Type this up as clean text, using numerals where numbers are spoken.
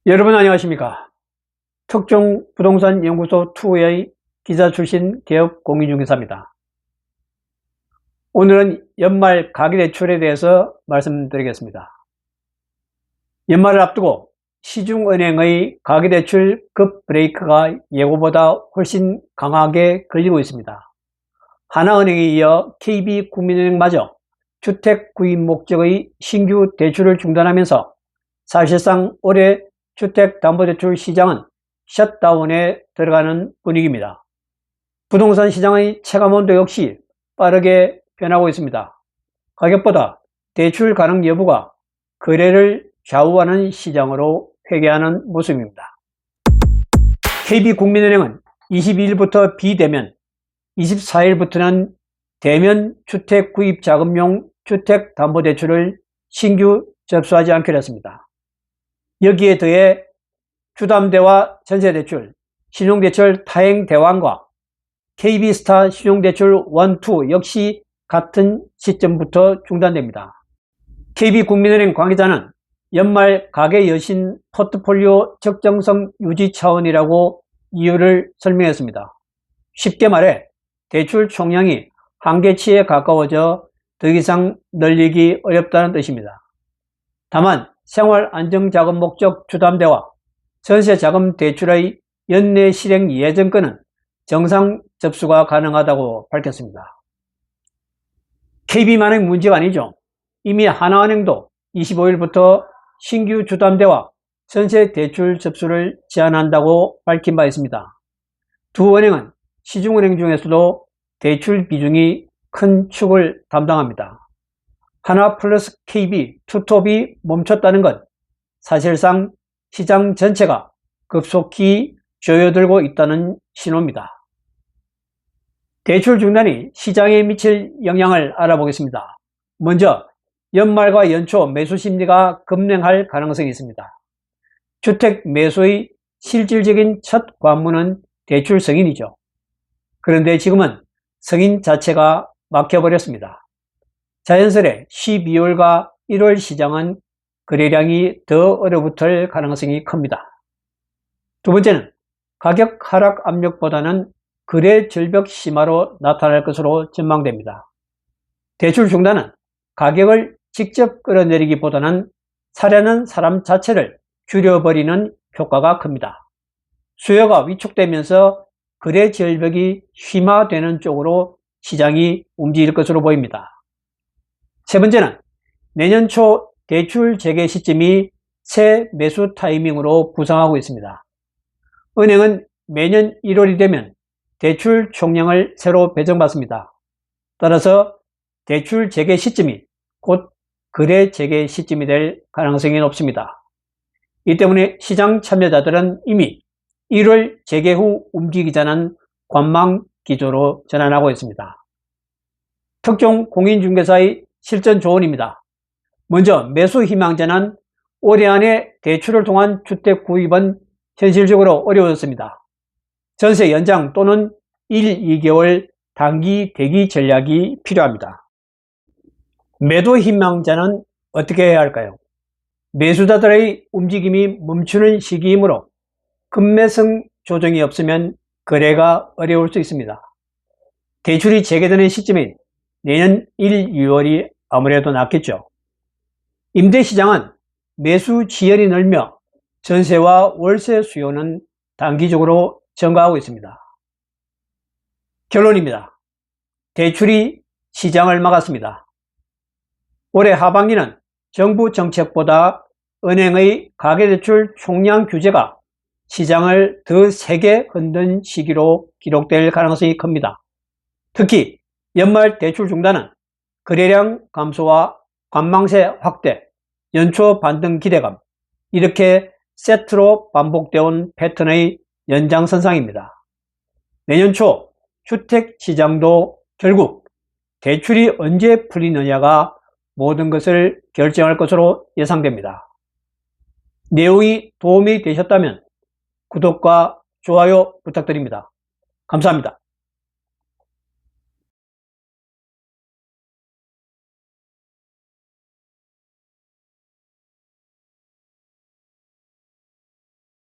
여러분 안녕하십니까? 특종 부동산 연구소 2의 기자 출신 개업 공인중개사입니다. 오늘은 연말 가계대출에 대해서 말씀드리겠습니다. 연말을 앞두고 시중은행의 가계대출 급 브레이크가 예고보다 훨씬 강하게 걸리고 있습니다. 하나은행에 이어 KB국민은행마저 주택 구입 목적의 신규 대출을 중단하면서 사실상 올해 주택담보대출 시장은 셧다운에 들어가는 분위기입니다. 부동산 시장의 체감온도 역시 빠르게 변하고 있습니다. 가격보다 대출 가능 여부가 거래를 좌우하는 시장으로 회귀하는 모습입니다. KB국민은행은 22일부터 비대면, 24일부터는 대면 주택 구입 자금용 주택담보대출을 신규 접수하지 않기로 했습니다. 여기에 더해 주담대와 전세대출, 신용대출 타행 대환과 KB스타 신용대출 1, 2 역시 같은 시점부터 중단됩니다. KB국민은행 관계자는 연말 가계여신 포트폴리오 적정성 유지 차원이라고 이유를 설명했습니다. 쉽게 말해 대출 총량이 한계치에 가까워져 더 이상 늘리기 어렵다는 뜻입니다. 다만 생활안정자금 목적 주담대와 전세자금 대출의 연내 실행 예정권은 정상 접수가 가능하다고 밝혔습니다. KB만의 문제가 아니죠. 이미 하나은행도 25일부터 신규 주담대와 전세 대출 접수를 제한한다고 밝힌 바 있습니다. 두 은행은 시중은행 중에서도 대출 비중이 큰 축을 담당합니다. 하나 플러스 KB, 투톱이 멈췄다는 건 사실상 시장 전체가 급속히 조여들고 있다는 신호입니다. 대출 중단이 시장에 미칠 영향을 알아보겠습니다. 먼저 연말과 연초 매수 심리가 급냉할 가능성이 있습니다. 주택 매수의 실질적인 첫 관문은 대출 승인이죠. 그런데 지금은 승인 자체가 막혀버렸습니다. 자연스레 12월과 1월 시장은 거래량이 더 얼어붙을 가능성이 큽니다. 두 번째는 가격 하락 압력보다는 거래 절벽 심화로 나타날 것으로 전망됩니다. 대출 중단은 가격을 직접 끌어내리기보다는 사려는 사람 자체를 줄여버리는 효과가 큽니다. 수요가 위축되면서 거래 절벽이 심화되는 쪽으로 시장이 움직일 것으로 보입니다. 세 번째는 내년 초 대출 재개 시점이 새 매수 타이밍으로 부상하고 있습니다. 은행은 매년 1월이 되면 대출 총량을 새로 배정받습니다. 따라서 대출 재개 시점이 곧 거래 재개 시점이 될 가능성이 높습니다. 이 때문에 시장 참여자들은 이미 1월 재개 후 움직이자는 관망 기조로 전환하고 있습니다. 특종 공인중개사의 실전 조언입니다. 먼저 매수 희망자는 올해 안에 대출을 통한 주택 구입은 현실적으로 어려워졌습니다. 전세 연장 또는 1, 2개월 단기 대기 전략이 필요합니다. 매도 희망자는 어떻게 해야 할까요? 매수자들의 움직임이 멈추는 시기이므로 급매성 조정이 없으면 거래가 어려울 수 있습니다. 대출이 재개되는 시점인 내년 1, 2월이 아무래도 낫겠죠. 임대시장은 매수 지연이 늘며 전세와 월세 수요는 단기적으로 증가하고 있습니다. 결론입니다. 대출이 시장을 막았습니다. 올해 하반기는 정부 정책보다 은행의 가계대출 총량 규제가 시장을 더 세게 흔든 시기로 기록될 가능성이 큽니다. 특히 연말 대출 중단은 거래량 감소와 관망세 확대, 연초 반등 기대감, 이렇게 세트로 반복되어 온 패턴의 연장선상입니다. 내년 초 주택시장도 결국 대출이 언제 풀리느냐가 모든 것을 결정할 것으로 예상됩니다. 내용이 도움이 되셨다면 구독과 좋아요 부탁드립니다. 감사합니다.